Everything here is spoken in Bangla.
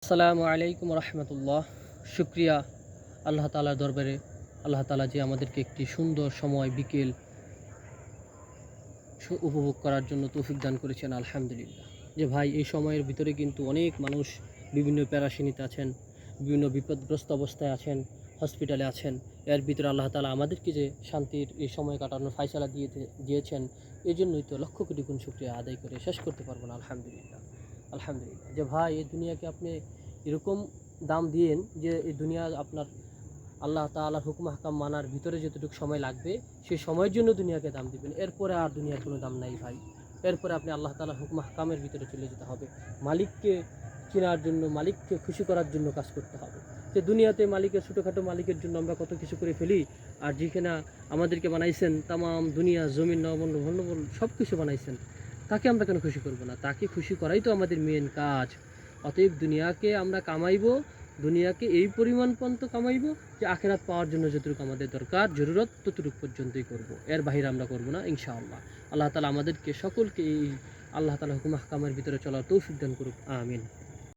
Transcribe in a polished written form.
আসসালামু আলাইকুম রহমতুল্লাহ। শুক্রিয়া আল্লাহ তালার দরবারে, আল্লাহ তালা যে আমাদেরকে একটি সুন্দর সময় বিকেল উপভোগ করার জন্য তৌফিক দান করেছেন, আলহামদুলিল্লাহ। যে ভাই, এই সময়ের ভিতরে কিন্তু অনেক মানুষ বিভিন্ন প্যারাশিনিতে আছেন, বিভিন্ন বিপদগ্রস্ত অবস্থায় আছেন, হসপিটালে আছেন। এর ভিতরে আল্লাহ তালা আমাদেরকে যে শান্তির এই সময় কাটানোর ফায়সালা দিয়েছেন, এই জন্যই তো লক্ষ কোটি গুণ শুক্রিয়া আদায় করে শেষ করতে পারবো না। আলহামদুলিল্লাহ, আলহামদুলিল্লাহ। যে ভাই, এই দুনিয়াকে আপনি এরকম দাম দিয়েন যে এই দুনিয়া আপনার আল্লাহ তাআলার হুকুম হাকাম মানার ভিতরে যতটুকু সময় লাগবে সেই সময়ের জন্য দুনিয়াকে দাম দিবেন। এরপরে আর দুনিয়ার কোনো দাম নাই ভাই। এরপরে আপনি আল্লাহ তাআলার হুকুম হাকামের ভিতরে চলে যেতে হবে। মালিককে চেনার জন্য, মালিককে খুশি করার জন্য কাজ করতে হবে। যে দুনিয়াতে মালিকের, ছোটোখাটো মালিকের জন্য আমরা কত কিছু করে ফেলি, আর যেখানে আমাদেরকে বানাইছেন, তামাম দুনিয়া জমিন নবল ভন্ডবল সব কিছু বানাইছেন, তাকে আমরা কেন খুশি করব না? তাকে খুশি করাই তো আমাদের মেন কাজ। অতএব দুনিয়াকে আমরা কামাইবো, দুনিয়াকে এই পরিমাণ পর্যন্ত কামাইবো যে আখেরাত পাওয়ার জন্য যতটুকু আমাদের দরকার, জরুরত, ততটুকু পর্যন্তই করব। এর বাহিরে আমরা করব না, ইনশাআল্লাহ। আল্লাহ তাআলা আমাদেরকে সকলকে এই আল্লাহ তাআলা হুকুম আহকামের ভিতরে চলার তৌফিক দান করুক, আমিন।